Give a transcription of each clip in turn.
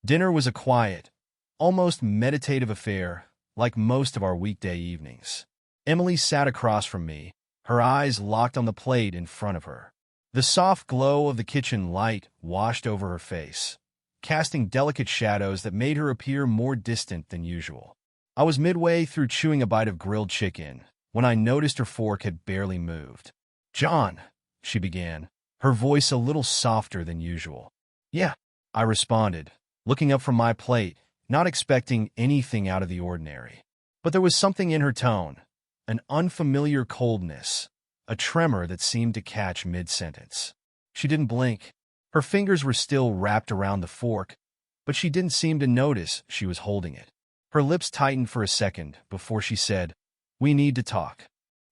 Dinner was a quiet, almost meditative affair, like most of our weekday evenings. Emily sat across from me, her eyes locked on the plate in front of her. The soft glow of the kitchen light washed over her face, casting delicate shadows that made her appear more distant than usual. I was midway through chewing a bite of grilled chicken when I noticed her fork had barely moved. "John," she began, her voice a little softer than usual. "Yeah," I responded, looking up from my plate, not expecting anything out of the ordinary. But there was something in her tone, an unfamiliar coldness, a tremor that seemed to catch mid-sentence. She didn't blink. Her fingers were still wrapped around the fork, but she didn't seem to notice she was holding it. Her lips tightened for a second before she said, "We need to talk."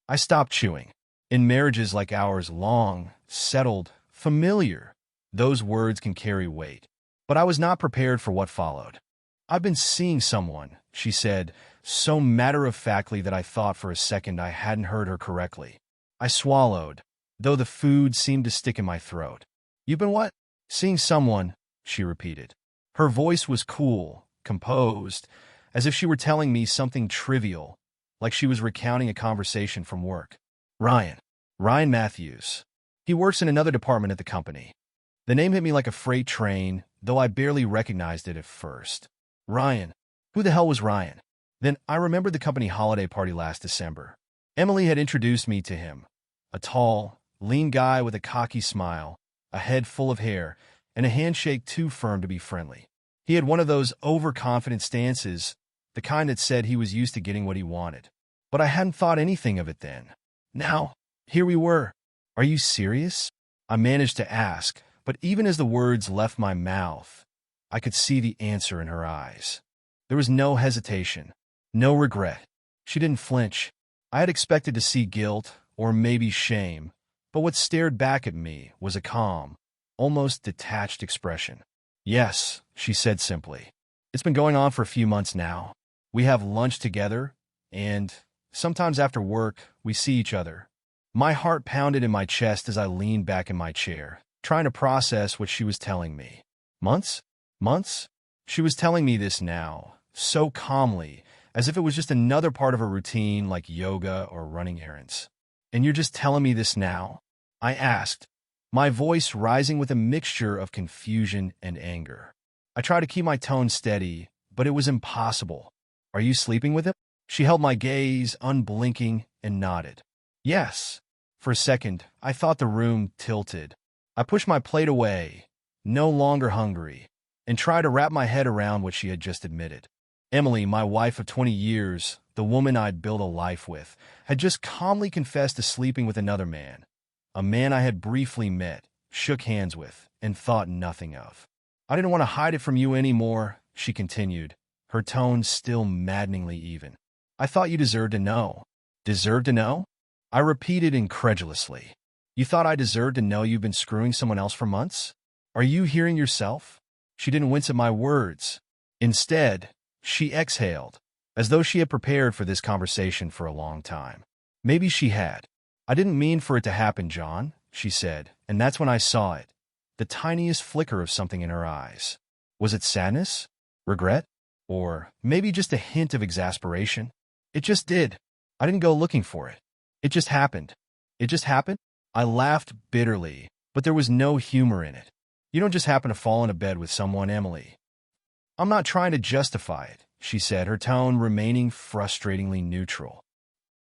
I stopped chewing. In marriages like ours, long, settled, familiar, those words can carry weight. But I was not prepared for what followed. "I've been seeing someone," she said, so matter-of-factly that I thought for a second I hadn't heard her correctly. I swallowed, though the food seemed to stick in my throat. "You've been what?" "Seeing someone," she repeated. Her voice was cool, composed, as if she were telling me something trivial, like she was recounting a conversation from work. "Ryan. Ryan Matthews. He works in another department at the company." The name hit me like a freight train, though I barely recognized it at first. Ryan. Who the hell was Ryan? Then I remembered the company holiday party last December. Emily had introduced me to him. A tall, lean guy with a cocky smile, a head full of hair, and a handshake too firm to be friendly. He had one of those overconfident stances, the kind that said he was used to getting what he wanted. But I hadn't thought anything of it then. Now, here we were. "Are you serious?" I managed to ask, but even as the words left my mouth, I could see the answer in her eyes. There was no hesitation, no regret. She didn't flinch. I had expected to see guilt, or maybe shame, but what stared back at me was a calm, almost detached expression. "Yes," she said simply. "It's been going on for a few months now. We have lunch together, and sometimes after work, we see each other." My heart pounded in my chest as I leaned back in my chair, trying to process what she was telling me. Months? Months? She was telling me this now, so calmly, as if it was just another part of her routine like yoga or running errands. "And you're just telling me this now?" I asked, my voice rising with a mixture of confusion and anger. I tried to keep my tone steady, but it was impossible. "Are you sleeping with him?" She held my gaze, unblinking, and nodded. "Yes." For a second, I thought the room tilted. I pushed my plate away, no longer hungry, and tried to wrap my head around what she had just admitted. Emily, my wife of 20 years, the woman I'd built a life with, had just calmly confessed to sleeping with another man, a man I had briefly met, shook hands with, and thought nothing of. "I didn't want to hide it from you anymore," she continued, her tone still maddeningly even. "I thought you deserved to know." "Deserved to know?" I repeated incredulously. "You thought I deserved to know you've been screwing someone else for months? Are you hearing yourself?" She didn't wince at my words. Instead, she exhaled, as though she had prepared for this conversation for a long time. Maybe she had. "I didn't mean for it to happen, John," she said, and that's when I saw it, the tiniest flicker of something in her eyes. Was it sadness? Regret? Or maybe just a hint of exasperation? "It just did. I didn't go looking for it. It just happened." "It just happened?" I laughed bitterly, but there was no humor in it. "You don't just happen to fall into bed with someone, Emily." "I'm not trying to justify it," she said, her tone remaining frustratingly neutral.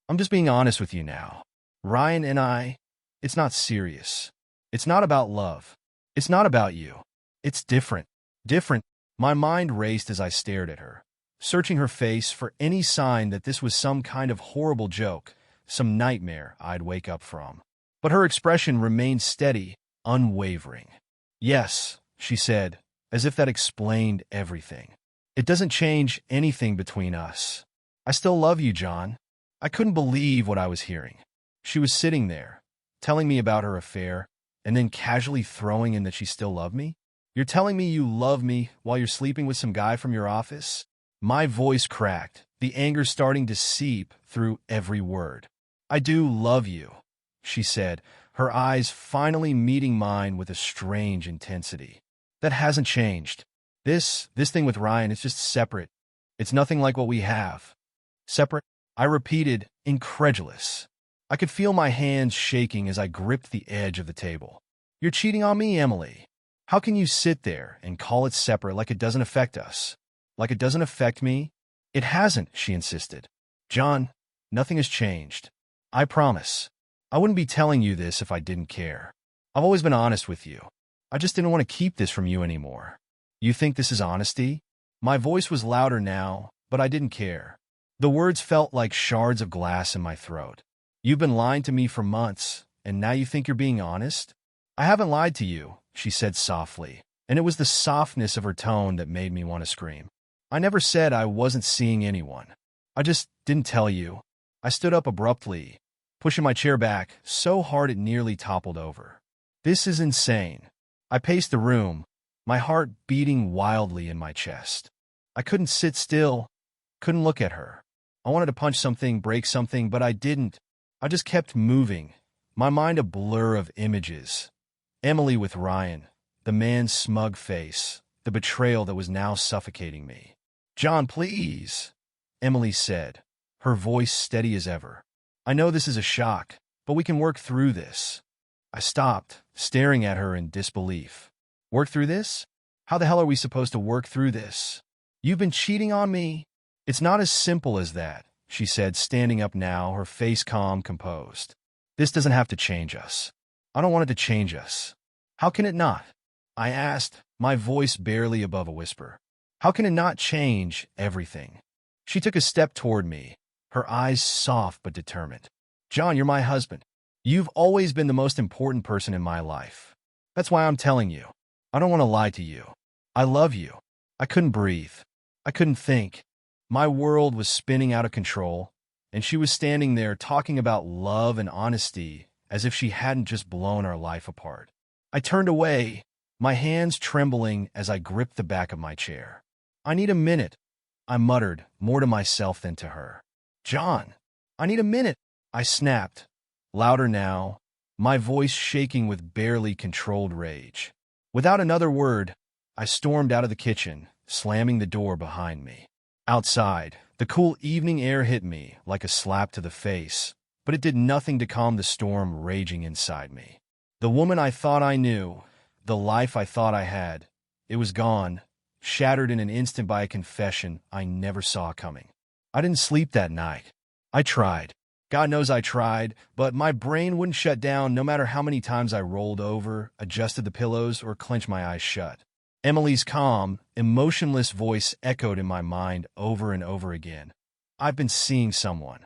"I'm just being honest with you now. Ryan and I, it's not serious. It's not about love. It's not about you. It's different. Different." My mind raced as I stared at her, searching her face for any sign that this was some kind of horrible joke, some nightmare I'd wake up from. But her expression remained steady, unwavering. "Yes," she said, as if that explained everything. "It doesn't change anything between us. I still love you, John." I couldn't believe what I was hearing. She was sitting there, telling me about her affair, and then casually throwing in that she still loved me? "You're telling me you love me while you're sleeping with some guy from your office?" My voice cracked, the anger starting to seep through every word. "I do love you," she said, her eyes finally meeting mine with a strange intensity. "That hasn't changed." This thing with Ryan, it's just separate. It's nothing like what we have. Separate? I repeated, incredulous. I could feel my hands shaking as I gripped the edge of the table. You're cheating on me, Emily. How can you sit there and call it separate like it doesn't affect us? Like it doesn't affect me? It hasn't, she insisted. John, nothing has changed. I promise. I wouldn't be telling you this if I didn't care. I've always been honest with you. I just didn't want to keep this from you anymore. You think this is honesty? My voice was louder now, but I didn't care. The words felt like shards of glass in my throat. You've been lying to me for months, and now you think you're being honest? I haven't lied to you, she said softly, and it was the softness of her tone that made me want to scream. I never said I wasn't seeing anyone. I just didn't tell you. I stood up abruptly, pushing my chair back so hard it nearly toppled over. This is insane. I paced the room, my heart beating wildly in my chest. I couldn't sit still, couldn't look at her. I wanted to punch something, break something, but I didn't. I just kept moving, my mind a blur of images. Emily with Ryan, the man's smug face, the betrayal that was now suffocating me. John, please, Emily said, her voice steady as ever. I know this is a shock, but we can work through this. I stopped, staring at her in disbelief. Work through this? How the hell are we supposed to work through this? You've been cheating on me? It's not as simple as that, she said, standing up now, her face calm, composed. This doesn't have to change us. I don't want it to change us. How can it not? I asked, my voice barely above a whisper. How can it not change everything? She took a step toward me, her eyes soft but determined. John, you're my husband. You've always been the most important person in my life. That's why I'm telling you. I don't want to lie to you. I love you. I couldn't breathe. I couldn't think. My world was spinning out of control, and she was standing there talking about love and honesty as if she hadn't just blown our life apart. I turned away, my hands trembling as I gripped the back of my chair. I need a minute, I muttered, more to myself than to her. John, I need a minute, I snapped, louder now, my voice shaking with barely controlled rage. Without another word, I stormed out of the kitchen, slamming the door behind me. Outside, the cool evening air hit me like a slap to the face, but it did nothing to calm the storm raging inside me. The woman I thought I knew, the life I thought I had, it was gone, shattered in an instant by a confession I never saw coming. I didn't sleep that night. I tried. God knows I tried, but my brain wouldn't shut down no matter how many times I rolled over, adjusted the pillows, or clenched my eyes shut. Emily's calm, emotionless voice echoed in my mind over and over again. I've been seeing someone.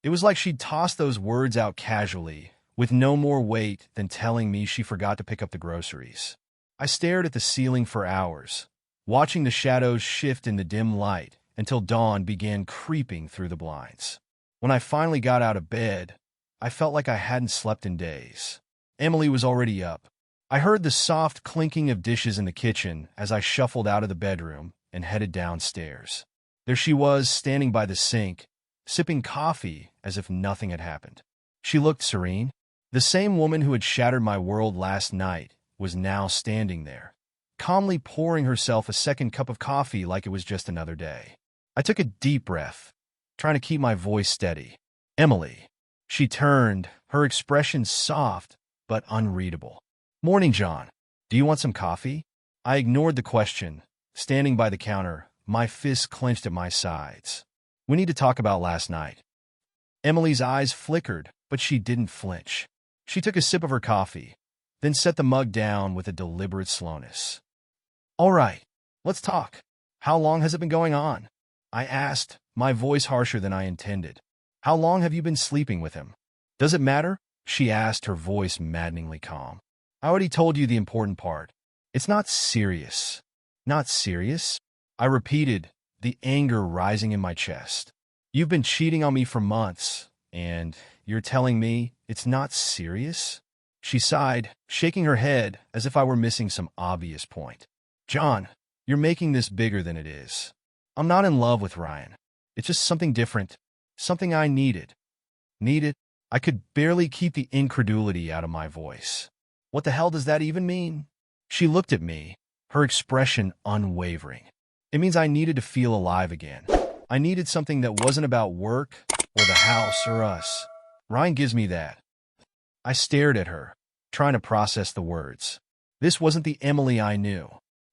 It was like she'd tossed those words out casually, with no more weight than telling me she forgot to pick up the groceries. I stared at the ceiling for hours, watching the shadows shift in the dim light until dawn began creeping through the blinds. When I finally got out of bed, I felt like I hadn't slept in days. Emily was already up. I heard the soft clinking of dishes in the kitchen as I shuffled out of the bedroom and headed downstairs. There she was, standing by the sink, sipping coffee as if nothing had happened. She looked serene. The same woman who had shattered my world last night was now standing there, calmly pouring herself a second cup of coffee like it was just another day. I took a deep breath, trying to keep my voice steady. Emily. She turned, her expression soft but unreadable. Morning, John. Do you want some coffee? I ignored the question, standing by the counter, my fists clenched at my sides. We need to talk about last night. Emily's eyes flickered, but she didn't flinch. She took a sip of her coffee, then set the mug down with a deliberate slowness. All right, let's talk. How long has it been going on? I asked, my voice harsher than I intended. How long have you been sleeping with him? Does it matter? She asked, her voice maddeningly calm. I already told you the important part. It's not serious. Not serious? I repeated, the anger rising in my chest. You've been cheating on me for months, and you're telling me it's not serious? She sighed, shaking her head as if I were missing some obvious point. John, you're making this bigger than it is. I'm not in love with Ryan. It's just something different, something I needed. Needed? I could barely keep the incredulity out of my voice. What the hell does that even mean? She looked at me, her expression unwavering. It means I needed to feel alive again. I needed something that wasn't about work or the house or us. Ryan gives me that. I stared at her, trying to process the words. This wasn't the Emily I knew.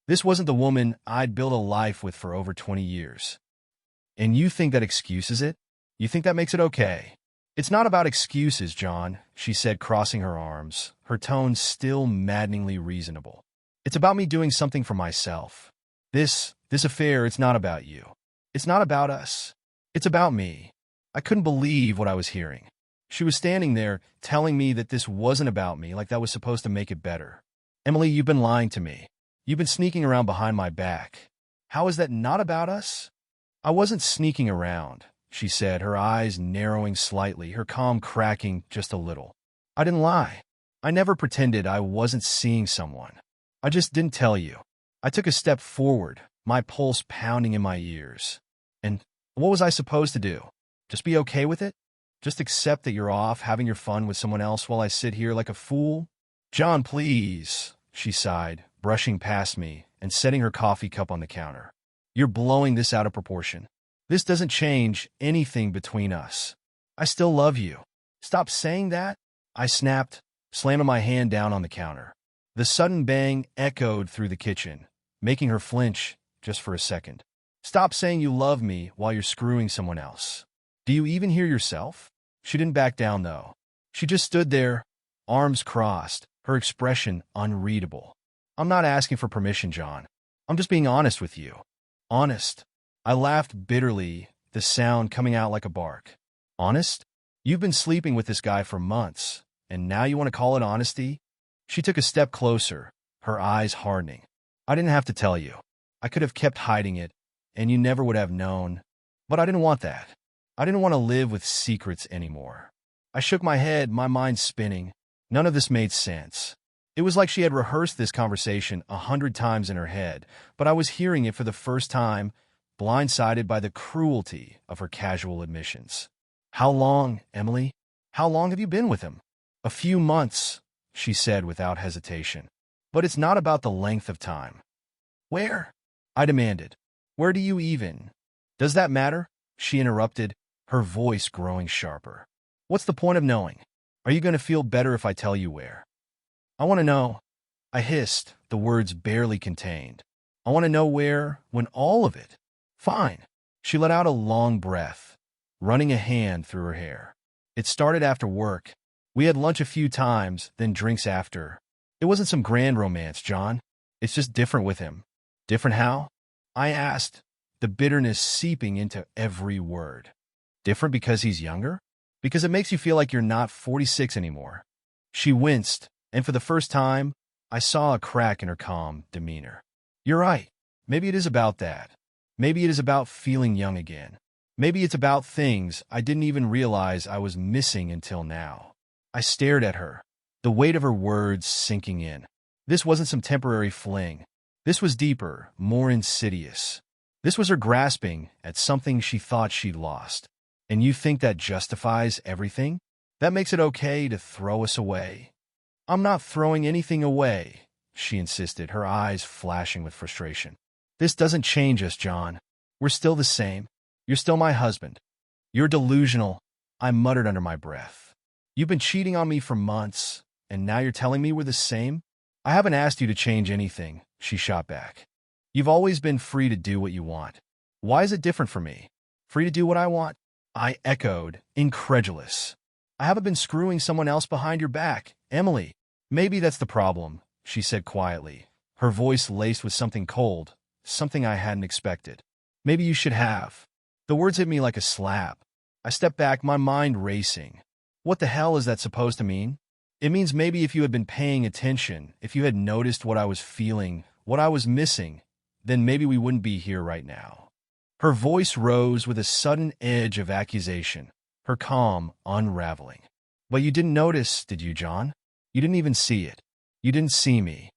This wasn't the woman I'd built a life with for over 20 years. And you think that excuses it? You think that makes it okay? It's not about excuses, John, she said, crossing her arms, her tone still maddeningly reasonable. It's about me doing something for myself. This affair, it's not about you. It's not about us. It's about me. I couldn't believe what I was hearing. She was standing there, telling me that this wasn't about me, like that was supposed to make it better. Emily, you've been lying to me. You've been sneaking around behind my back. How is that not about us? I wasn't sneaking around, she said, her eyes narrowing slightly, her calm cracking just a little. I didn't lie. I never pretended I wasn't seeing someone. I just didn't tell you. I took a step forward, my pulse pounding in my ears. And what was I supposed to do? Just be okay with it? Just accept that you're off having your fun with someone else while I sit here like a fool? John, please, she sighed, brushing past me and setting her coffee cup on the counter. You're blowing this out of proportion. This doesn't change anything between us. I still love you. Stop saying that, I snapped, slamming my hand down on the counter. The sudden bang echoed through the kitchen, making her flinch just for a second. Stop saying you love me while you're screwing someone else. Do you even hear yourself? She didn't back down, though. She just stood there, arms crossed, her expression unreadable. I'm not asking for permission, John. I'm just being honest with you. Honest. I laughed bitterly, the sound coming out like a bark. Honest? You've been sleeping with this guy for months, and now you want to call it honesty? She took a step closer, her eyes hardening. I didn't have to tell you. I could have kept hiding it, and you never would have known. But I didn't want that. I didn't want to live with secrets anymore. I shook my head, my mind spinning. None of this made sense. It was like she had rehearsed this conversation 100 times in her head, but I was hearing it for the first time, blindsided by the cruelty of her casual admissions. How long, Emily? How long have you been with him? A few months, she said without hesitation. But it's not about the length of time. Where? I demanded. Where do you even? Does that matter? She interrupted, her voice growing sharper. What's the point of knowing? Are you going to feel better if I tell you where? I want to know. I hissed, the words barely contained. I want to know where, when all of it. Fine. She let out a long breath, running a hand through her hair. It started after work. We had lunch a few times, then drinks after. It wasn't some grand romance, John. It's just different with him. Different how? I asked, the bitterness seeping into every word. Different because he's younger? Because it makes you feel like you're not 46 anymore. She winced, and for the first time, I saw a crack in her calm demeanor. You're right. Maybe it is about that. Maybe it is about feeling young again. Maybe it's about things I didn't even realize I was missing until now. I stared at her, the weight of her words sinking in. This wasn't some temporary fling. This was deeper, more insidious. This was her grasping at something she thought she'd lost. And you think that justifies everything? That makes it okay to throw us away? I'm not throwing anything away, she insisted, her eyes flashing with frustration. This doesn't change us, John. We're still the same. You're still my husband. You're delusional, I muttered under my breath. You've been cheating on me for months, and now you're telling me we're the same? I haven't asked you to change anything, she shot back. You've always been free to do what you want. Why is it different for me? Free to do what I want? I echoed, incredulous. I haven't been screwing someone else behind your back, Emily. Maybe that's the problem, she said quietly, her voice laced with something cold, something I hadn't expected. Maybe you should have. The words hit me like a slap. I stepped back, my mind racing. What the hell is that supposed to mean? It means maybe if you had been paying attention, if you had noticed what I was feeling, what I was missing, then maybe we wouldn't be here right now. Her voice rose with a sudden edge of accusation, her calm unraveling. But you didn't notice, did you, John? You didn't even see it. You didn't see me.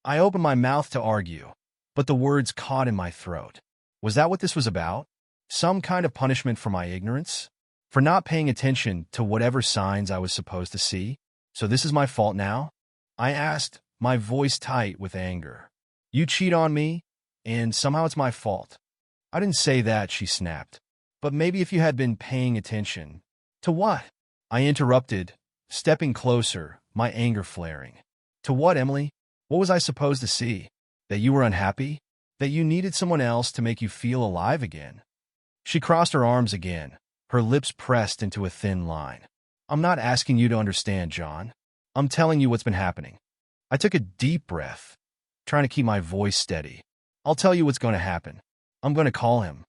I opened my mouth to argue, but the words caught in my throat. Was that what this was about? Some kind of punishment for my ignorance? For not paying attention to whatever signs I was supposed to see? So this is my fault now? I asked, my voice tight with anger. You cheat on me, and somehow it's my fault. I didn't say that, she snapped. But maybe if you had been paying attention. To what? I interrupted, stepping closer, my anger flaring. To what, Emily? What was I supposed to see? That you were unhappy? That you needed someone else to make you feel alive again? She crossed her arms again, her lips pressed into a thin line. I'm not asking you to understand, John. I'm telling you what's been happening. I took a deep breath, trying to keep my voice steady. I'll tell you what's going to happen. I'm going to call him.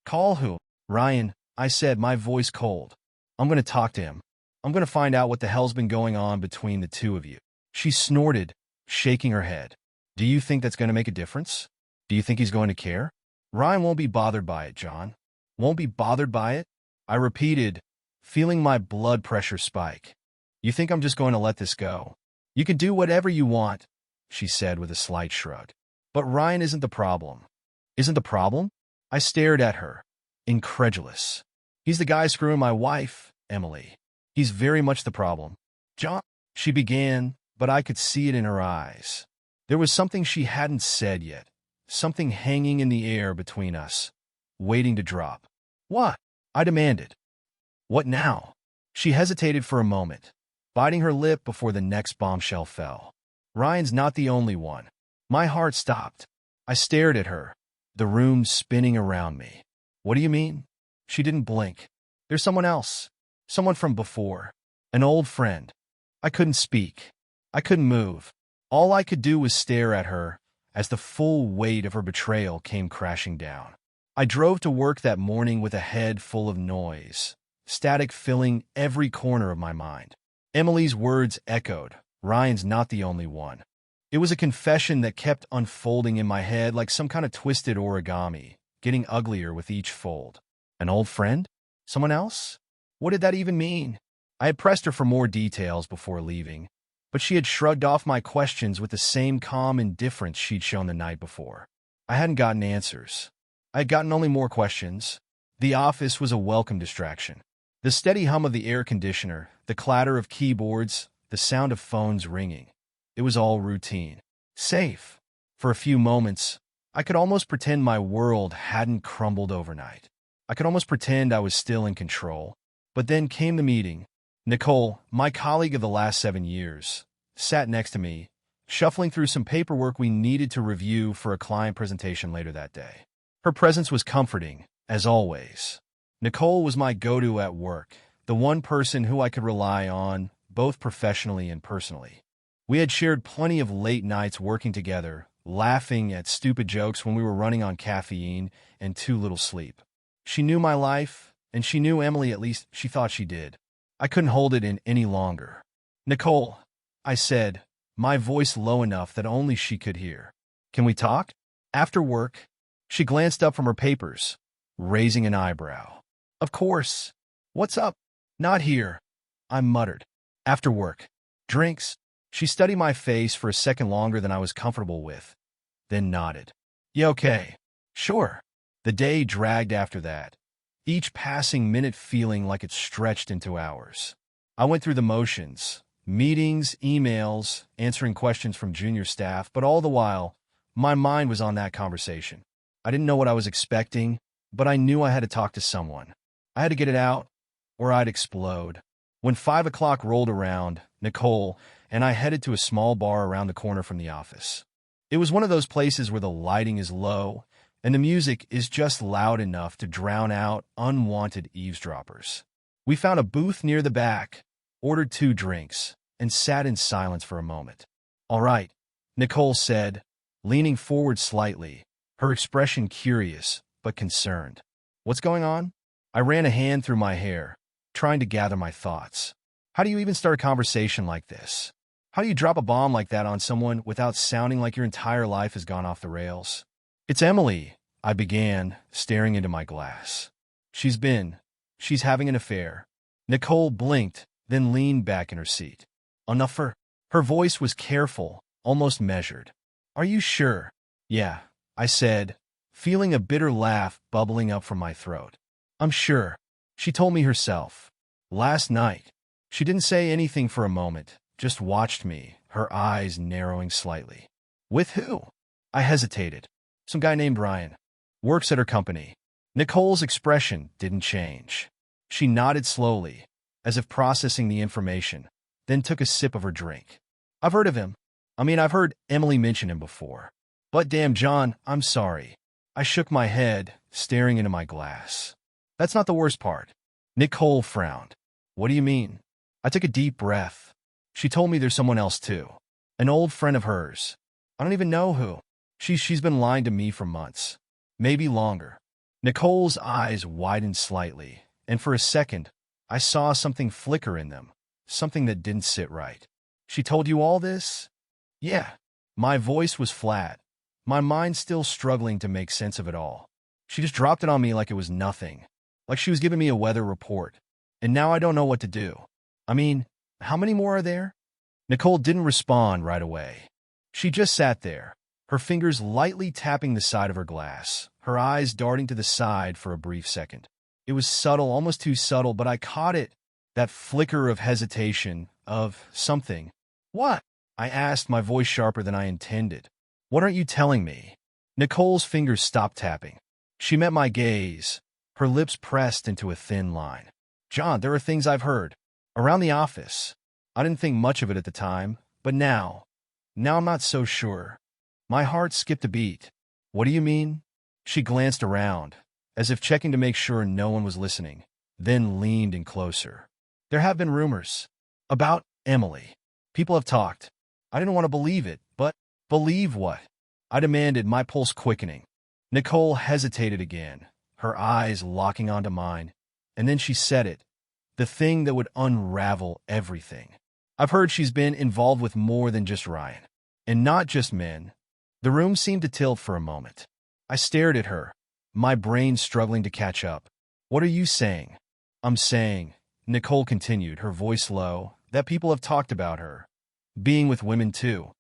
Call who? Ryan, I said, my voice cold. I'm going to talk to him. I'm going to find out what the hell's been going on between the two of you. She snorted, shaking her head. Do you think that's going to make a difference? Do you think he's going to care? Ryan won't be bothered by it, John. Won't be bothered by it? I repeated, feeling my blood pressure spike. You think I'm just going to let this go? You can do whatever you want, she said with a slight shrug. But Ryan isn't the problem. Isn't the problem? I stared at her, incredulous. He's the guy screwing my wife, Emily. He's very much the problem. John, she began, but I could see it in her eyes. There was something she hadn't said yet, something hanging in the air between us, waiting to drop. What? I demanded. What now? She hesitated for a moment, biting her lip before the next bombshell fell. Ryan's not the only one. My heart stopped. I stared at her, the room spinning around me. What do you mean? She didn't blink. There's someone else. Someone from before. An old friend. I couldn't speak. I couldn't move. All I could do was stare at her as the full weight of her betrayal came crashing down. I drove to work that morning with a head full of noise, static filling every corner of my mind. Emily's words echoed. Ryan's not the only one. It was a confession that kept unfolding in my head like some kind of twisted origami, getting uglier with each fold. An old friend? Someone else? What did that even mean? I had pressed her for more details before leaving, but she had shrugged off my questions with the same calm indifference she'd shown the night before. I hadn't gotten answers. I had gotten only more questions. The office was a welcome distraction. The steady hum of the air conditioner, the clatter of keyboards, the sound of phones ringing. It was all routine. Safe. For a few moments, I could almost pretend my world hadn't crumbled overnight. I could almost pretend I was still in control. But then came the meeting. Nicole, my colleague of the last 7 years, sat next to me, shuffling through some paperwork we needed to review for a client presentation later that day. Her presence was comforting, as always. Nicole was my go-to at work, the one person who I could rely on, both professionally and personally. We had shared plenty of late nights working together, laughing at stupid jokes when we were running on caffeine and too little sleep. She knew my life, and she knew Emily, at least she thought she did. I couldn't hold it in any longer. Nicole, I said, my voice low enough that only she could hear. Can we talk? After work? She glanced up from her papers, raising an eyebrow. Of course. What's up? Not here, I muttered. After work. Drinks? She studied my face for a second longer than I was comfortable with, then nodded. Yeah, okay. Sure. The day dragged after that, each passing minute feeling like it stretched into hours. I went through the motions, meetings, emails, answering questions from junior staff, but all the while, my mind was on that conversation. I didn't know what I was expecting, but I knew I had to talk to someone. I had to get it out, or I'd explode. When 5 o'clock rolled around, Nicole and I headed to a small bar around the corner from the office. It was one of those places where the lighting is low, and the music is just loud enough to drown out unwanted eavesdroppers. We found a booth near the back, ordered 2 drinks, and sat in silence for a moment. All right, Nicole said, leaning forward slightly, her expression curious but concerned. What's going on? I ran a hand through my hair, trying to gather my thoughts. How do you even start a conversation like this? How do you drop a bomb like that on someone without sounding like your entire life has gone off the rails? It's Emily, I began, staring into my glass. She's having an affair. Nicole blinked, then leaned back in her seat. Enough for... Her voice was careful, almost measured. Are you sure? Yeah, I said, feeling a bitter laugh bubbling up from my throat. I'm sure. She told me herself. Last night. She didn't say anything for a moment, just watched me, her eyes narrowing slightly. With who? I hesitated. Some guy named Ryan. Works at her company. Nicole's expression didn't change. She nodded slowly, as if processing the information, then took a sip of her drink. I've heard of him. I've heard Emily mention him before. But damn, John, I'm sorry. I shook my head, staring into my glass. That's not the worst part. Nicole frowned. What do you mean? I took a deep breath. She told me there's someone else too. An old friend of hers. I don't even know who. She's been lying to me for months. Maybe longer. Nicole's eyes widened slightly, and for a second, I saw something flicker in them. Something that didn't sit right. She told you all this? Yeah. My voice was flat, my mind still struggling to make sense of it all. She just dropped it on me like it was nothing, like she was giving me a weather report. And now I don't know what to do. How many more are there? Nicole didn't respond right away. She just sat there, her fingers lightly tapping the side of her glass, her eyes darting to the side for a brief second. It was subtle, almost too subtle, but I caught it, that flicker of hesitation, of something. What? I asked, my voice sharper than I intended. What aren't you telling me? Nicole's fingers stopped tapping. She met my gaze, her lips pressed into a thin line. John, there are things I've heard. Around the office. I didn't think much of it at the time, but now I'm not so sure. My heart skipped a beat. What do you mean? She glanced around, as if checking to make sure no one was listening, then leaned in closer. There have been rumors. About Emily. People have talked. I didn't want to believe it, but believe what? I demanded, my pulse quickening. Nicole hesitated again, her eyes locking onto mine, and then she said it, the thing that would unravel everything. I've heard she's been involved with more than just Ryan, and not just men. The room seemed to tilt for a moment. I stared at her, my brain struggling to catch up. What are you saying? I'm saying, Nicole continued, her voice low, that people have talked about her. Being with women too.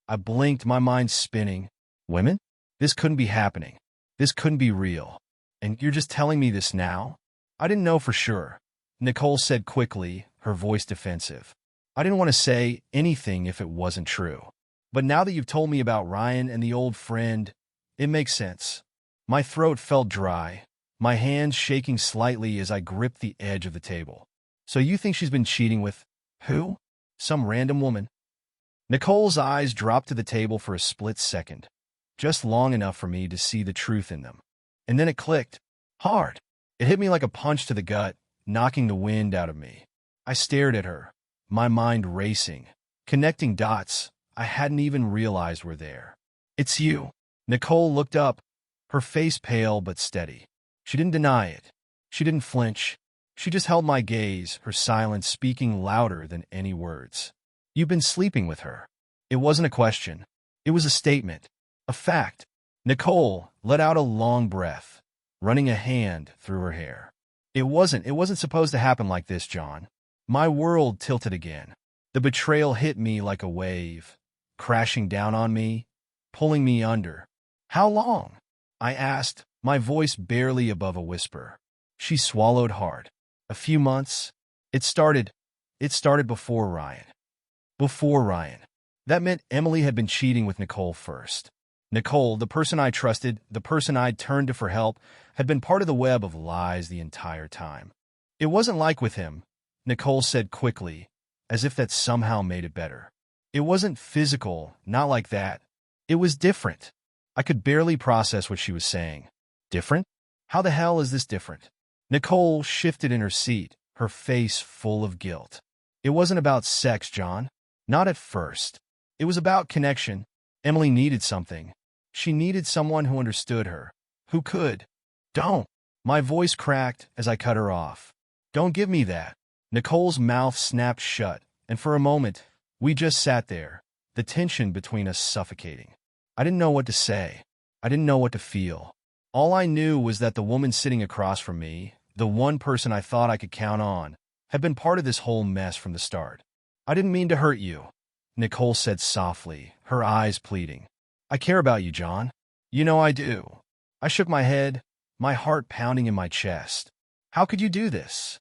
I blinked, my mind spinning. Women? This couldn't be happening. This couldn't be real. And you're just telling me this now? I didn't know for sure. Nicole said quickly, her voice defensive. I didn't want to say anything if it wasn't true. But now that you've told me about Ryan and the old friend, it makes sense. My throat felt dry, my hands shaking slightly as I gripped the edge of the table. So you think she's been cheating with who? Some random woman? Nicole's eyes dropped to the table for a split second, just long enough for me to see the truth in them. And then it clicked. Hard. It hit me like a punch to the gut, knocking the wind out of me. I stared at her, my mind racing, connecting dots I hadn't even realized were there. It's you. Nicole looked up, her face pale but steady. She didn't deny it. She didn't flinch. She just held my gaze, her silence speaking louder than any words. You've been sleeping with her. It wasn't a question. It was a statement. A fact. Nicole let out a long breath, running a hand through her hair. It wasn't supposed to happen like this, John. My world tilted again. The betrayal hit me like a wave, crashing down on me, pulling me under. How long? I asked, my voice barely above a whisper. She swallowed hard. A few months. It started before Ryan. Before Ryan. That meant Emily had been cheating with Nicole first. Nicole, the person I trusted, the person I'd turned to for help, had been part of the web of lies the entire time. It wasn't like with him, Nicole said quickly, as if that somehow made it better. It wasn't physical, not like that. It was different. I could barely process what she was saying. Different? How the hell is this different? Nicole shifted in her seat, her face full of guilt. It wasn't about sex, John. Not at first. It was about connection. Emily needed something. She needed someone who understood her, who could. Don't. My voice cracked as I cut her off. Don't give me that. Nicole's mouth snapped shut, and for a moment, we just sat there, the tension between us suffocating. I didn't know what to say. I didn't know what to feel. All I knew was that the woman sitting across from me, the one person I thought I could count on, had been part of this whole mess from the start. I didn't mean to hurt you, Nicole said softly, her eyes pleading. I care about you, John. You know I do. I shook my head, my heart pounding in my chest. How could you do this?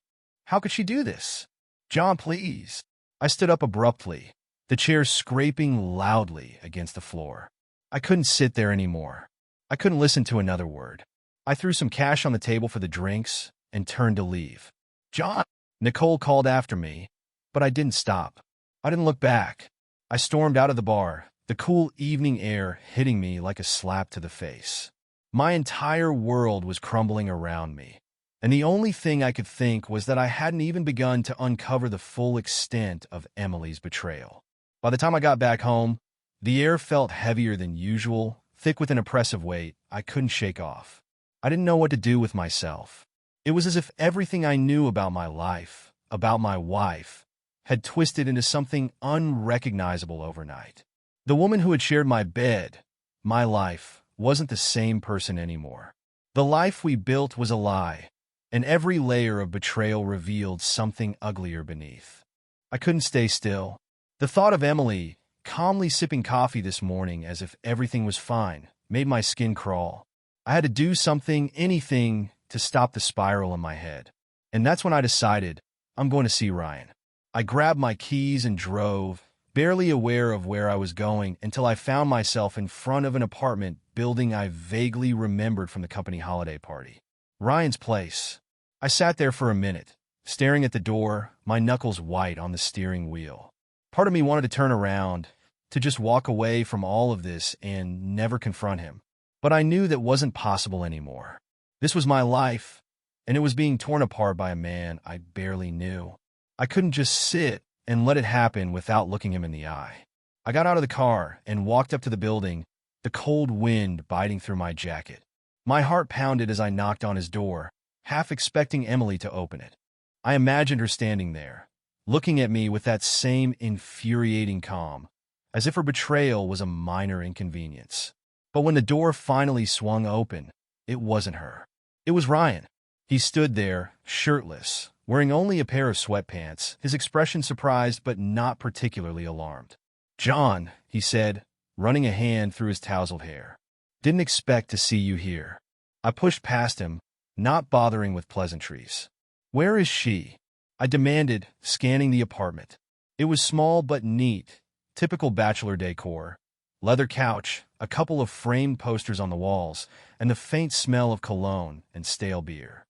How could she do this? John, please. I stood up abruptly, the chair scraping loudly against the floor. I couldn't sit there anymore. I couldn't listen to another word. I threw some cash on the table for the drinks and turned to leave. John! Nicole called after me, but I didn't stop. I didn't look back. I stormed out of the bar, the cool evening air hitting me like a slap to the face. My entire world was crumbling around me, and the only thing I could think was that I hadn't even begun to uncover the full extent of Emily's betrayal. By the time I got back home, the air felt heavier than usual, thick with an oppressive weight I couldn't shake off. I didn't know what to do with myself. It was as if everything I knew about my life, about my wife, had twisted into something unrecognizable overnight. The woman who had shared my bed, my life, wasn't the same person anymore. The life we built was a lie, and every layer of betrayal revealed something uglier beneath. I couldn't stay still. The thought of Emily, calmly sipping coffee this morning as if everything was fine, made my skin crawl. I had to do something, anything, to stop the spiral in my head. And that's when I decided I'm going to see Ryan. I grabbed my keys and drove, barely aware of where I was going until I found myself in front of an apartment building I vaguely remembered from the company holiday party. Ryan's place. I sat there for a minute, staring at the door, my knuckles white on the steering wheel. Part of me wanted to turn around, to just walk away from all of this and never confront him. But I knew that wasn't possible anymore. This was my life, and it was being torn apart by a man I barely knew. I couldn't just sit and let it happen without looking him in the eye. I got out of the car and walked up to the building, the cold wind biting through my jacket. My heart pounded as I knocked on his door, half expecting Emily to open it. I imagined her standing there, looking at me with that same infuriating calm, as if her betrayal was a minor inconvenience. But when the door finally swung open, it wasn't her. It was Ryan. He stood there, shirtless, wearing only a pair of sweatpants, his expression surprised but not particularly alarmed. "John," he said, running a hand through his tousled hair. "Didn't expect to see you here." I pushed past him, not bothering with pleasantries. "Where is she?" I demanded, scanning the apartment. It was small but neat, typical bachelor decor. Leather couch, a couple of framed posters on the walls, and the faint smell of cologne and stale beer.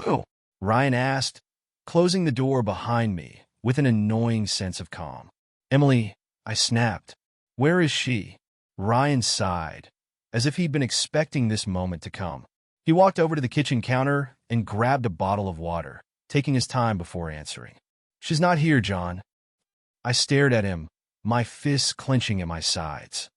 "Who?" Ryan asked, closing the door behind me with an annoying sense of calm. "Emily," I snapped. "Where is she?" Ryan sighed, as if he'd been expecting this moment to come. He walked over to the kitchen counter and grabbed a bottle of water, taking his time before answering. "She's not here, John." I stared at him, my fists clenching at my sides.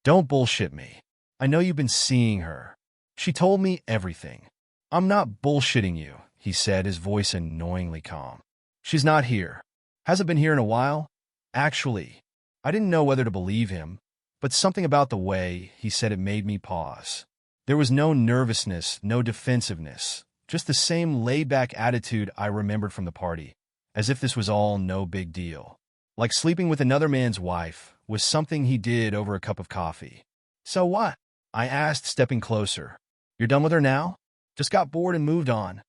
"Don't bullshit me. I know you've been seeing her. She told me everything." "I'm not bullshitting you," he said, his voice annoyingly calm. "She's not here. Hasn't been here in a while." Actually, I didn't know whether to believe him, but something about the way he said it made me pause. There was no nervousness, no defensiveness, just the same laid-back attitude I remembered from the party, as if this was all no big deal. Like sleeping with another man's wife was something he did over a cup of coffee. "So what?" I asked, stepping closer. "You're done with her now? Just got bored and moved on."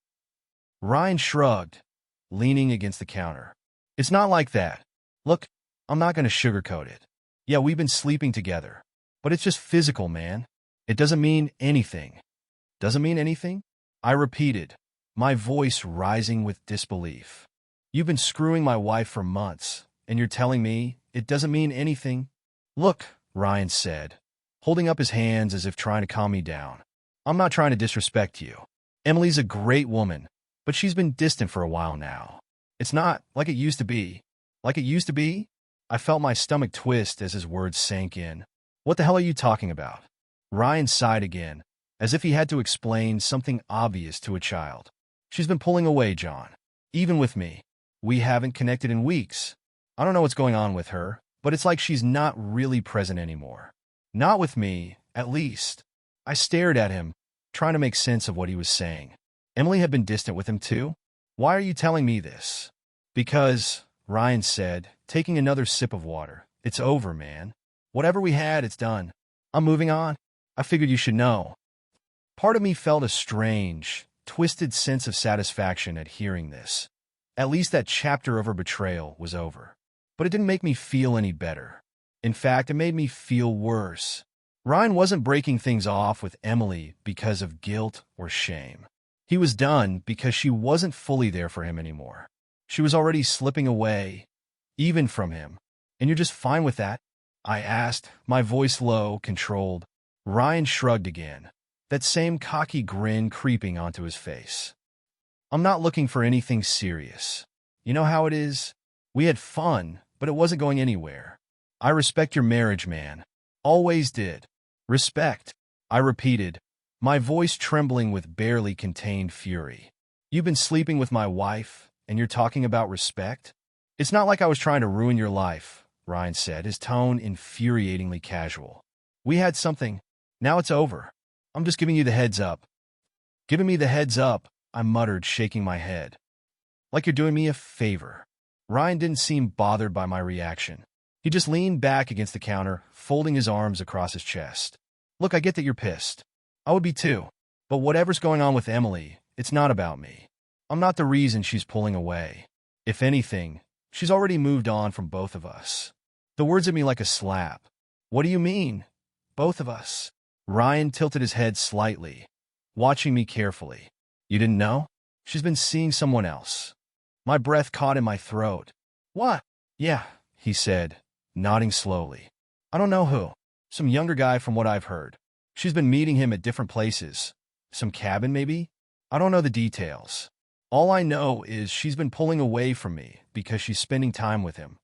Ryan shrugged, leaning against the counter. "It's not like that. Look, I'm not going to sugarcoat it. Yeah, we've been sleeping together, but it's just physical, man. It doesn't mean anything." "Doesn't mean anything?" I repeated, my voice rising with disbelief. "You've been screwing my wife for months, and you're telling me it doesn't mean anything?" "Look," Ryan said, holding up his hands as if trying to calm me down. "I'm not trying to disrespect you. Emily's a great woman, but she's been distant for a while now. It's not like it used to be." "Like it used to be?" I felt my stomach twist as his words sank in. "What the hell are you talking about?" Ryan sighed again, as if he had to explain something obvious to a child. "She's been pulling away, John. Even with me. We haven't connected in weeks. I don't know what's going on with her, but it's like she's not really present anymore. Not with me, at least." I stared at him, trying to make sense of what he was saying. Emily had been distant with him too? "Why are you telling me this?" "Because," Ryan said, taking another sip of water, "it's over, man. Whatever we had, it's done. I'm moving on. I figured you should know." Part of me felt a strange, twisted sense of satisfaction at hearing this. At least that chapter of her betrayal was over. But it didn't make me feel any better. In fact, it made me feel worse. Ryan wasn't breaking things off with Emily because of guilt or shame. He was done because she wasn't fully there for him anymore. She was already slipping away, even from him. And you're just fine with that? I asked, my voice low, controlled. Ryan shrugged again, that same cocky grin creeping onto his face. I'm not looking for anything serious. You know how it is? We had fun, but it wasn't going anywhere. I respect your marriage, man. Always did. Respect, I repeated, my voice trembling with barely contained fury. You've been sleeping with my wife, and you're talking about respect? It's not like I was trying to ruin your life, Ryan said, his tone infuriatingly casual. We had something. Now it's over. I'm just giving you the heads up. Giving me the heads up, I muttered, shaking my head. Like you're doing me a favor. Ryan didn't seem bothered by my reaction. He just leaned back against the counter, folding his arms across his chest. Look, I get that you're pissed. I would be too. But whatever's going on with Emily, it's not about me. I'm not the reason she's pulling away. If anything, she's already moved on from both of us. The words hit me like a slap. What do you mean? Both of us? Ryan tilted his head slightly, watching me carefully. You didn't know? She's been seeing someone else. My breath caught in my throat. What? Yeah, he said, nodding slowly. I don't know who. Some younger guy from what I've heard. She's been meeting him at different places. Some cabin, maybe? I don't know the details. All I know is she's been pulling away from me because she's spending time with him.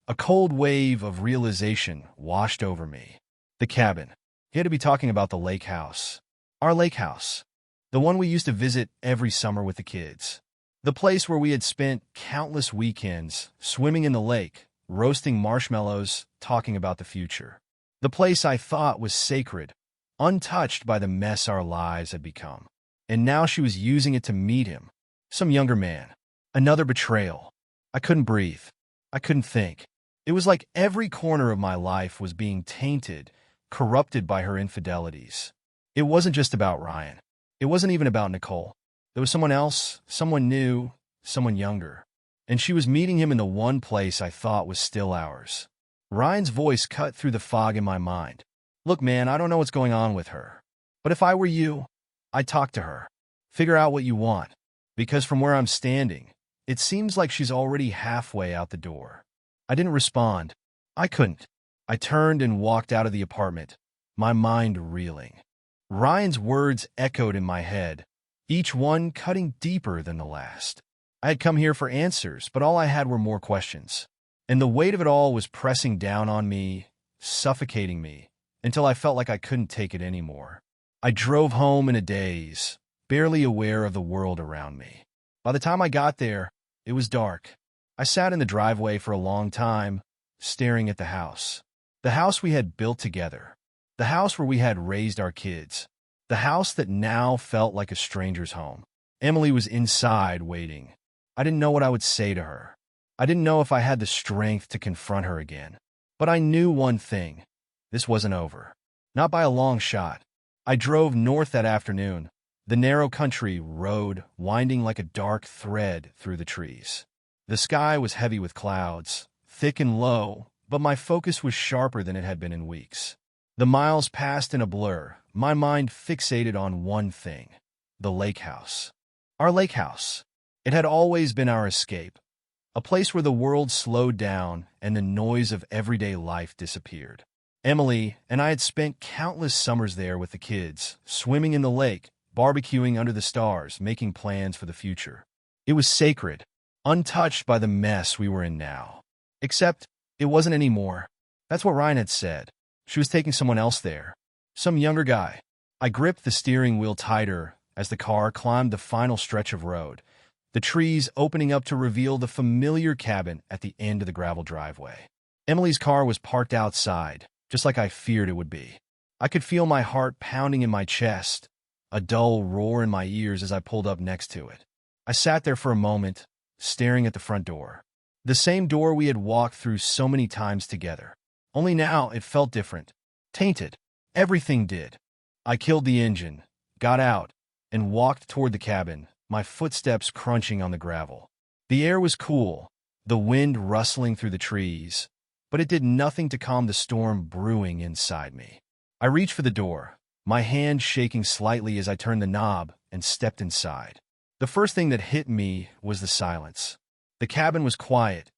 A cold wave of realization washed over me. The cabin. He had to be talking about the lake house. Our lake house. The one we used to visit every summer with the kids. The place where we had spent countless weekends swimming in the lake, roasting marshmallows, talking about the future. The place I thought was sacred, untouched by the mess our lives had become. And now she was using it to meet him. Some younger man. Another betrayal. I couldn't breathe. I couldn't think. It was like every corner of my life was being tainted, corrupted by her infidelities. It wasn't just about Ryan. It wasn't even about Nicole. There was someone else, someone new, someone younger. And she was meeting him in the one place I thought was still ours. Ryan's voice cut through the fog in my mind. Look, man, I don't know what's going on with her. But if I were you, I'd talk to her. Figure out what you want. Because from where I'm standing, it seems like she's already halfway out the door. I didn't respond. I couldn't. I turned and walked out of the apartment, my mind reeling. Ryan's words echoed in my head, each one cutting deeper than the last. I had come here for answers, but all I had were more questions. And the weight of it all was pressing down on me, suffocating me, until I felt like I couldn't take it anymore. I drove home in a daze, barely aware of the world around me. By the time I got there, it was dark. I sat in the driveway for a long time, staring at the house. The house we had built together. The house where we had raised our kids. The house that now felt like a stranger's home. Emily was inside waiting. I didn't know what I would say to her. I didn't know if I had the strength to confront her again. But I knew one thing. This wasn't over. Not by a long shot. I drove north that afternoon, the narrow country road winding like a dark thread through the trees. The sky was heavy with clouds, thick and low, but my focus was sharper than it had been in weeks. The miles passed in a blur, my mind fixated on one thing, the lake house. Our lake house. It had always been our escape, a place where the world slowed down and the noise of everyday life disappeared. Emily and I had spent countless summers there with the kids, swimming in the lake, barbecuing under the stars, making plans for the future. It was sacred, untouched by the mess we were in now. Except, it wasn't anymore. That's what Ryan had said. She was taking someone else there. Some younger guy. I gripped the steering wheel tighter as the car climbed the final stretch of road, the trees opening up to reveal the familiar cabin at the end of the gravel driveway. Emily's car was parked outside, just like I feared it would be. I could feel my heart pounding in my chest, a dull roar in my ears as I pulled up next to it. I sat there for a moment, staring at the front door. The same door we had walked through so many times together. Only now it felt different. Tainted. Everything did. I killed the engine, got out, and walked toward the cabin, my footsteps crunching on the gravel. The air was cool, the wind rustling through the trees, but it did nothing to calm the storm brewing inside me. I reached for the door, my hand shaking slightly as I turned the knob and stepped inside. The first thing that hit me was the silence. The cabin was quiet,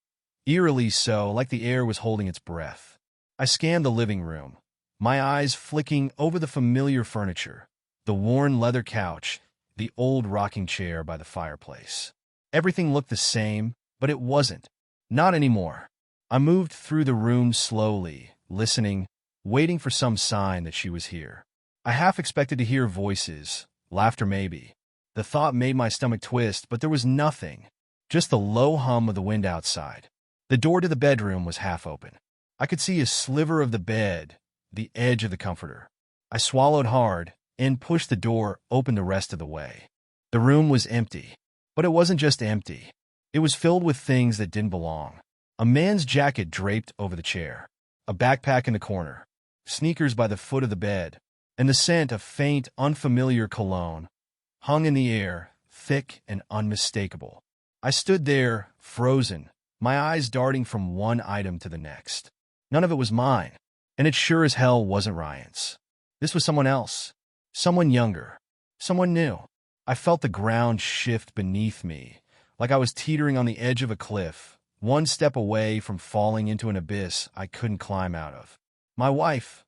eerily so, like the air was holding its breath. I scanned the living room, my eyes flicking over the familiar furniture, the worn leather couch, the old rocking chair by the fireplace. Everything looked the same, but it wasn't. Not anymore. I moved through the room slowly, listening, waiting for some sign that she was here. I half expected to hear voices, laughter maybe. The thought made my stomach twist, but there was nothing, just the low hum of the wind outside. The door to the bedroom was half open. I could see a sliver of the bed, the edge of the comforter. I swallowed hard and pushed the door open the rest of the way. The room was empty, but it wasn't just empty. It was filled with things that didn't belong. A man's jacket draped over the chair, a backpack in the corner, sneakers by the foot of the bed, and the scent of faint, unfamiliar cologne hung in the air, thick and unmistakable. I stood there, frozen, my eyes darting from one item to the next. None of it was mine, and it sure as hell wasn't Ryan's. This was someone else, someone younger, someone new. I felt the ground shift beneath me, like I was teetering on the edge of a cliff, one step away from falling into an abyss I couldn't climb out of. My wife,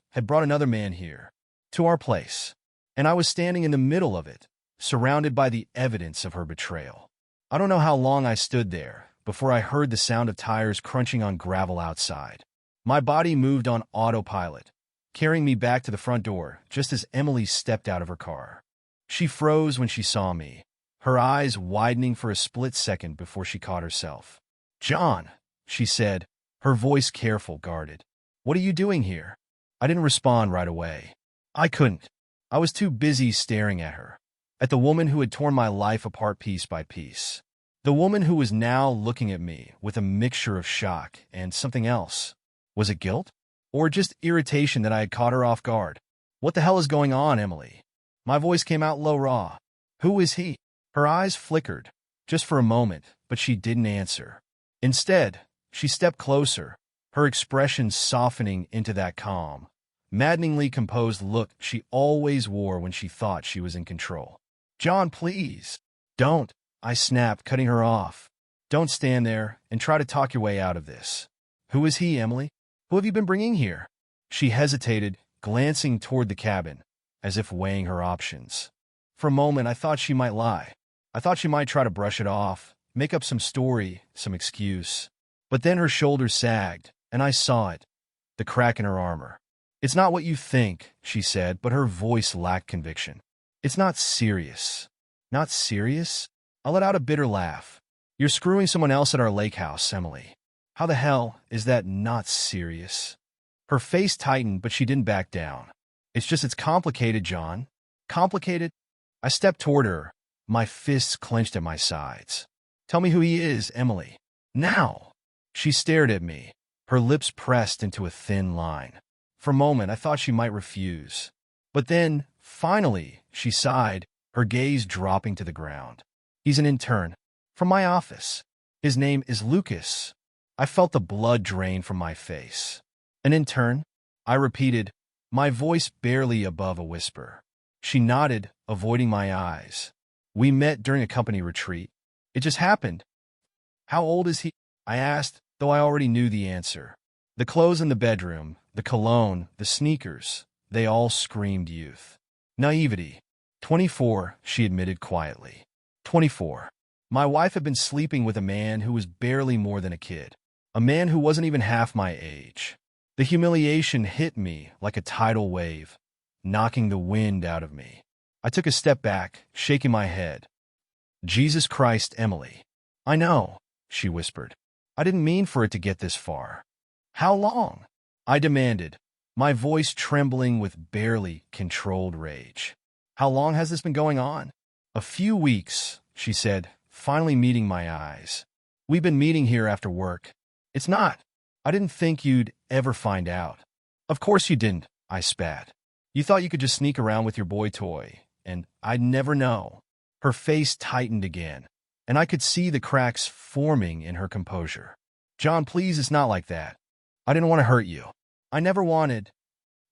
had brought another man here, to our place, and I was standing in the middle of it, surrounded by the evidence of her betrayal. I don't know how long I stood there before I heard the sound of tires crunching on gravel outside. My body moved on autopilot, carrying me back to the front door just as Emily stepped out of her car. She froze when she saw me, her eyes widening for a split second before she caught herself. "John," she said, her voice careful, guarded. "What are you doing here?" I didn't respond right away. I couldn't. I was too busy staring at her, at the woman who had torn my life apart piece by piece. The woman who was now looking at me with a mixture of shock and something else. Was it guilt? Or just irritation that I had caught her off guard? "What the hell is going on, Emily?" My voice came out low, raw. "Who is he?" Her eyes flickered, just for a moment, but she didn't answer. Instead, she stepped closer, her expression softening into that calm, maddeningly composed look she always wore when she thought she was in control. "John, please." "Don't," I snapped, cutting her off. "Don't stand there and try to talk your way out of this." "Who is he, Emily? Who have you been bringing here?" She hesitated, glancing toward the cabin, as if weighing her options. For a moment, I thought she might lie. I thought she might try to brush it off, make up some story, some excuse. But then her shoulders sagged, and I saw it, the crack in her armor. "It's not what you think," she said, but her voice lacked conviction. "It's not serious." "Not serious?" I let out a bitter laugh. "You're screwing someone else at our lake house, Emily. How the hell is that not serious?" Her face tightened, but she didn't back down. It's complicated, John." "Complicated?" I stepped toward her, my fists clenched at my sides. "Tell me who he is, Emily. Now." She stared at me, her lips pressed into a thin line. For a moment, I thought she might refuse. But then, finally, she sighed, her gaze dropping to the ground. "He's an intern. From my office. His name is Lucas." I felt the blood drain from my face. "An intern?" I repeated, my voice barely above a whisper. She nodded, avoiding my eyes. "We met during a company retreat. It just happened." "How old is he?" I asked, though I already knew the answer. The clothes in the bedroom, the cologne, the sneakers, they all screamed youth. Naivety. 24, she admitted quietly. 24. My wife had been sleeping with a man who was barely more than a kid. A man who wasn't even half my age. The humiliation hit me like a tidal wave, knocking the wind out of me. I took a step back, shaking my head. "Jesus Christ, Emily." "I know," she whispered. "I didn't mean for it to get this far." "How long?" I demanded, my voice trembling with barely controlled rage. "How long has this been going on?" "A few weeks," she said, finally meeting my eyes. "We've been meeting here after work." "It's not. I didn't think you'd ever find out." "Of course you didn't," I spat. "You thought you could just sneak around with your boy toy, and I'd never know." Her face tightened again, and I could see the cracks forming in her composure. "John, please, it's not like that. I didn't want to hurt you. I never wanted."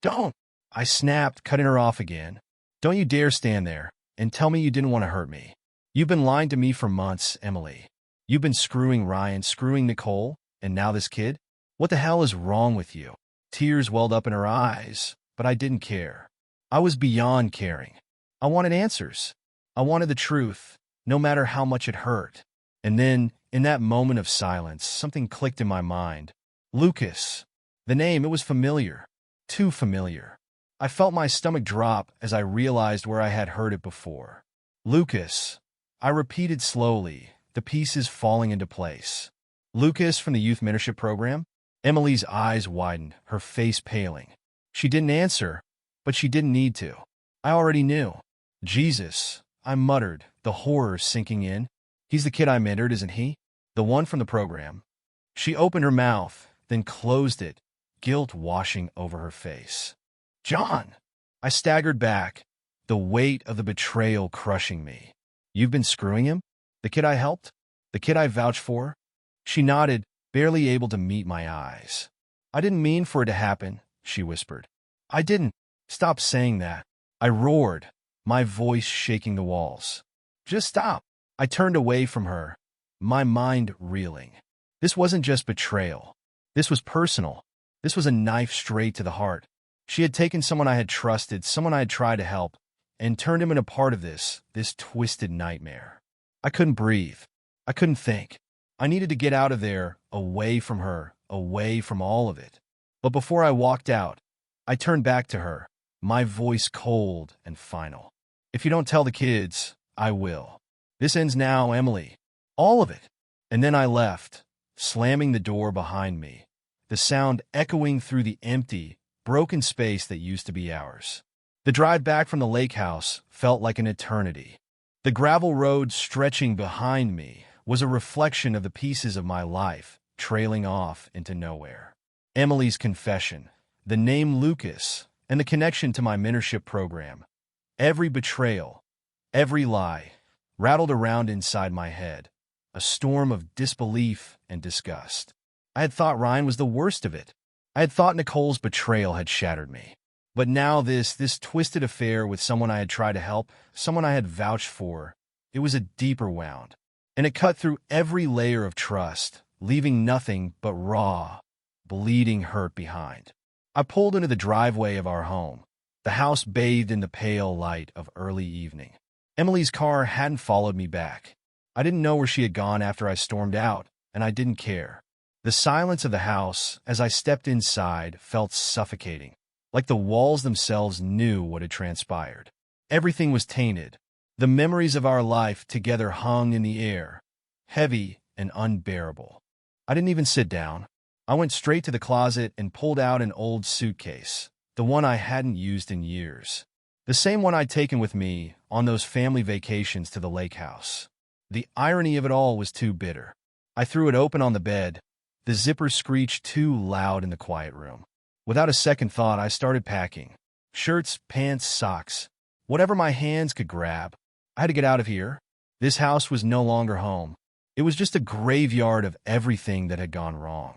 Don't! I snapped, cutting her off again. Don't you dare stand there and tell me you didn't want to hurt me. You've been lying to me for months, Emily. You've been screwing Ryan, screwing Nicole, and now this kid? What the hell is wrong with you? Tears welled up in her eyes, but I didn't care. I was beyond caring. I wanted answers. I wanted the truth, no matter how much it hurt. And then, in that moment of silence, something clicked in my mind. Lucas. The name, it was familiar. Too familiar. I felt my stomach drop as I realized where I had heard it before. Lucas. I repeated slowly, the pieces falling into place. Lucas from the youth mentorship program? Emily's eyes widened, her face paling. She didn't answer, but she didn't need to. I already knew. Jesus, I muttered, the horror sinking in. He's the kid I mentored, isn't he? The one from the program. She opened her mouth, then closed it, guilt washing over her face. John! I staggered back, the weight of the betrayal crushing me. You've been screwing him? The kid I helped? The kid I vouched for? She nodded, barely able to meet my eyes. I didn't mean for it to happen, she whispered. I didn't. Stop saying that. I roared, my voice shaking the walls. Just stop. I turned away from her, my mind reeling. This wasn't just betrayal. This was personal. This was a knife straight to the heart. She had taken someone I had trusted, someone I had tried to help, and turned him into part of this twisted nightmare. I couldn't breathe. I couldn't think. I needed to get out of there, away from her, away from all of it. But before I walked out, I turned back to her, my voice cold and final. If you don't tell the kids, I will. This ends now, Emily. All of it. And then I left, slamming the door behind me, the sound echoing through the empty, broken space that used to be ours. The drive back from the lake house felt like an eternity. The gravel road stretching behind me was a reflection of the pieces of my life trailing off into nowhere. Emily's confession, the name Lucas, and the connection to my mentorship program. Every betrayal, every lie, rattled around inside my head, a storm of disbelief and disgust. I had thought Ryan was the worst of it. I had thought Nicole's betrayal had shattered me. But now this twisted affair with someone I had tried to help, someone I had vouched for, it was a deeper wound. And it cut through every layer of trust, leaving nothing but raw, bleeding hurt behind. I pulled into the driveway of our home, the house bathed in the pale light of early evening. Emily's car hadn't followed me back. I didn't know where she had gone after I stormed out, and I didn't care. The silence of the house, as I stepped inside, felt suffocating, like the walls themselves knew what had transpired. Everything was tainted. The memories of our life together hung in the air, heavy and unbearable. I didn't even sit down. I went straight to the closet and pulled out an old suitcase, the one I hadn't used in years. The same one I'd taken with me on those family vacations to the lake house. The irony of it all was too bitter. I threw it open on the bed. The zipper screeched too loud in the quiet room. Without a second thought, I started packing. Shirts, pants, socks, whatever my hands could grab. I had to get out of here. This house was no longer home. It was just a graveyard of everything that had gone wrong.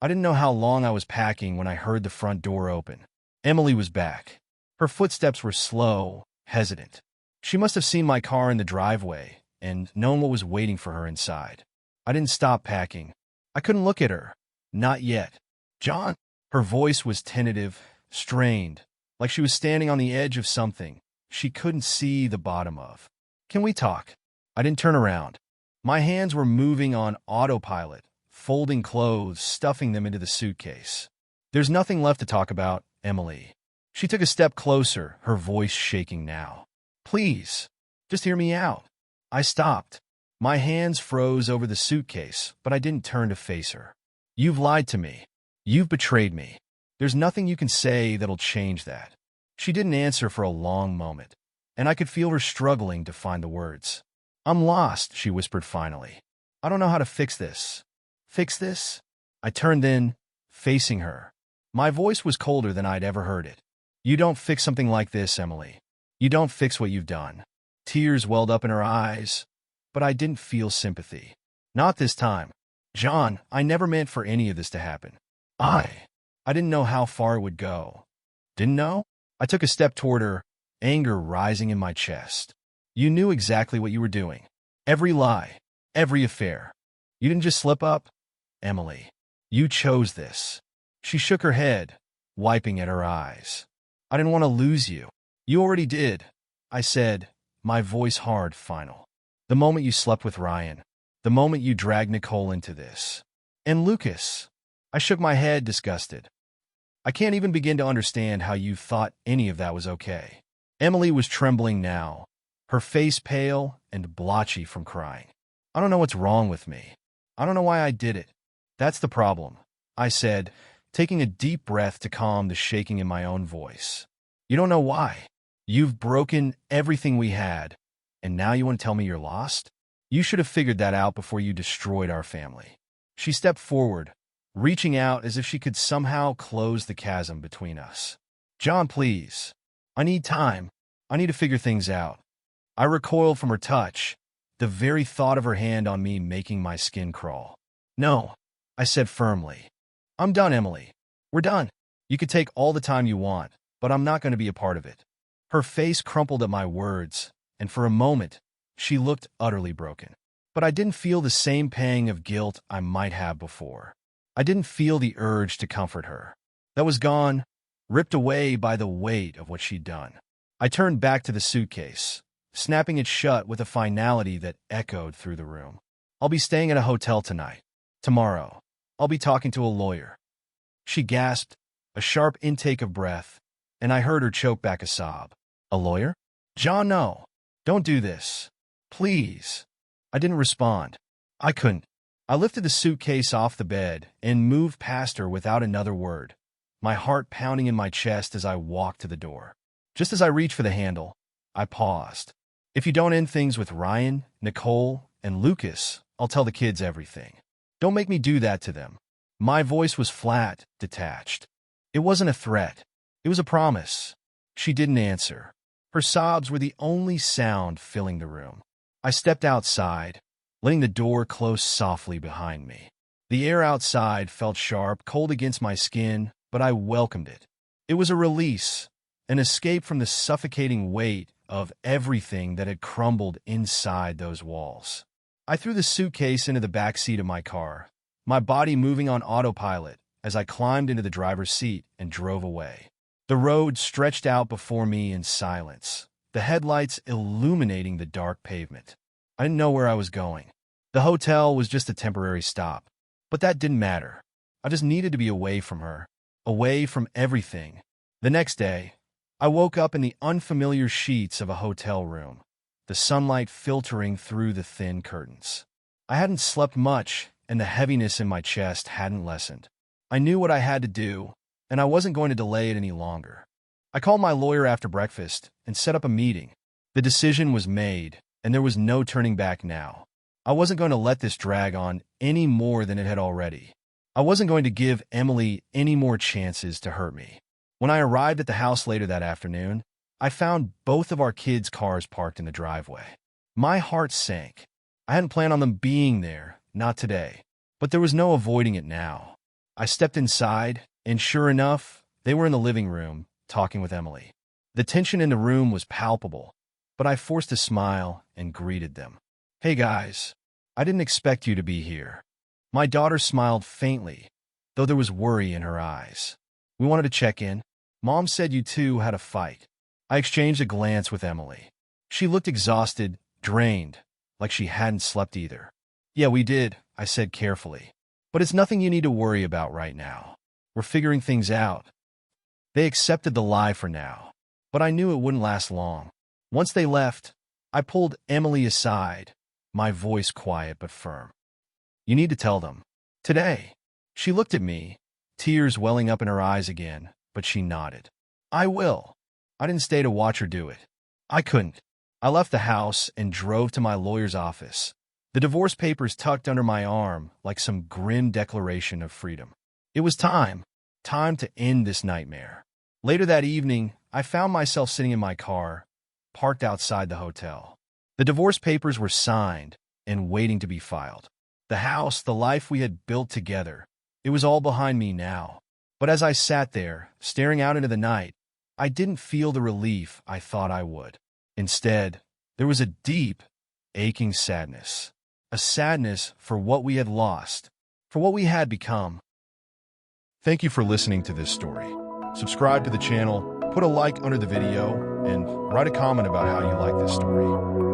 I didn't know how long I was packing when I heard the front door open. Emily was back. Her footsteps were slow, hesitant. She must have seen my car in the driveway and known what was waiting for her inside. I didn't stop packing. I couldn't look at her. Not yet. John? Her voice was tentative, strained, like she was standing on the edge of something she couldn't see the bottom of. Can we talk? I didn't turn around. My hands were moving on autopilot, folding clothes, stuffing them into the suitcase. There's nothing left to talk about, Emily. She took a step closer, her voice shaking now. Please, just hear me out. I stopped. My hands froze over the suitcase, but I didn't turn to face her. You've lied to me. You've betrayed me. There's nothing you can say that'll change that. She didn't answer for a long moment, and I could feel her struggling to find the words. I'm lost, she whispered finally. I don't know how to fix this. Fix this? I turned then, facing her. My voice was colder than I'd ever heard it. You don't fix something like this, Emily. You don't fix what you've done. Tears welled up in her eyes, but I didn't feel sympathy. Not this time. John, I never meant for any of this to happen. I didn't know how far it would go. Didn't know? I took a step toward her, anger rising in my chest. You knew exactly what you were doing. Every lie, every affair. You didn't just slip up, Emily. You chose this. She shook her head, wiping at her eyes. I didn't want to lose you. You already did, I said, my voice hard, final. The moment you slept with Ryan, the moment you dragged Nicole into this. And Lucas. I shook my head, disgusted. I can't even begin to understand how you thought any of that was okay. Emily was trembling now, her face pale and blotchy from crying. I don't know what's wrong with me. I don't know why I did it. That's the problem, I said, taking a deep breath to calm the shaking in my own voice. You don't know why. You've broken everything we had, and now you want to tell me you're lost? You should have figured that out before you destroyed our family. She stepped forward, reaching out as if she could somehow close the chasm between us. John, please. I need time. I need to figure things out. I recoiled from her touch, the very thought of her hand on me making my skin crawl. No, I said firmly. I'm done, Emily. We're done. You could take all the time you want, but I'm not going to be a part of it. Her face crumpled at my words, and for a moment, she looked utterly broken. But I didn't feel the same pang of guilt I might have before. I didn't feel the urge to comfort her. That was gone, ripped away by the weight of what she'd done. I turned back to the suitcase, snapping it shut with a finality that echoed through the room. I'll be staying at a hotel tonight. Tomorrow, I'll be talking to a lawyer. She gasped, a sharp intake of breath, and I heard her choke back a sob. A lawyer? John, no. Don't do this. Please. I didn't respond. I couldn't. I lifted the suitcase off the bed and moved past her without another word, my heart pounding in my chest as I walked to the door. Just as I reached for the handle, I paused. If you don't end things with Ryan, Nicole, and Lucas, I'll tell the kids everything. Don't make me do that to them. My voice was flat, detached. It wasn't a threat. It was a promise. She didn't answer. Her sobs were the only sound filling the room. I stepped outside, letting the door close softly behind me. The air outside felt sharp, cold against my skin, but I welcomed it. It was a release, an escape from the suffocating weight of everything that had crumbled inside those walls. I threw the suitcase into the back seat of my car, my body moving on autopilot as I climbed into the driver's seat and drove away. The road stretched out before me in silence, the headlights illuminating the dark pavement. I didn't know where I was going. The hotel was just a temporary stop, but that didn't matter. I just needed to be away from her, away from everything. The next day, I woke up in the unfamiliar sheets of a hotel room, the sunlight filtering through the thin curtains. I hadn't slept much, and the heaviness in my chest hadn't lessened. I knew what I had to do, and I wasn't going to delay it any longer. I called my lawyer after breakfast and set up a meeting. The decision was made, and there was no turning back now. I wasn't going to let this drag on any more than it had already. I wasn't going to give Emily any more chances to hurt me. When I arrived at the house later that afternoon, I found both of our kids' cars parked in the driveway. My heart sank. I hadn't planned on them being there, not today. But there was no avoiding it now. I stepped inside, and sure enough, they were in the living room, talking with Emily. The tension in the room was palpable, but I forced a smile and greeted them. Hey guys, I didn't expect you to be here. My daughter smiled faintly, though there was worry in her eyes. We wanted to check in. Mom said you two had a fight. I exchanged a glance with Emily. She looked exhausted, drained, like she hadn't slept either. Yeah, we did, I said carefully. But it's nothing you need to worry about right now. We're figuring things out. They accepted the lie for now, but I knew it wouldn't last long. Once they left, I pulled Emily aside, my voice quiet but firm. You need to tell them. Today. She looked at me, tears welling up in her eyes again, but she nodded. I will. I didn't stay to watch her do it. I couldn't. I left the house and drove to my lawyer's office, the divorce papers tucked under my arm like some grim declaration of freedom. It was time to end this nightmare. Later that evening, I found myself sitting in my car, parked outside the hotel. The divorce papers were signed and waiting to be filed. The house, the life we had built together, it was all behind me now. But as I sat there, staring out into the night, I didn't feel the relief I thought I would. Instead, there was a deep, aching sadness. A sadness for what we had lost, for what we had become. Thank you for listening to this story. Subscribe to the channel, put a like under the video, and write a comment about how you like this story.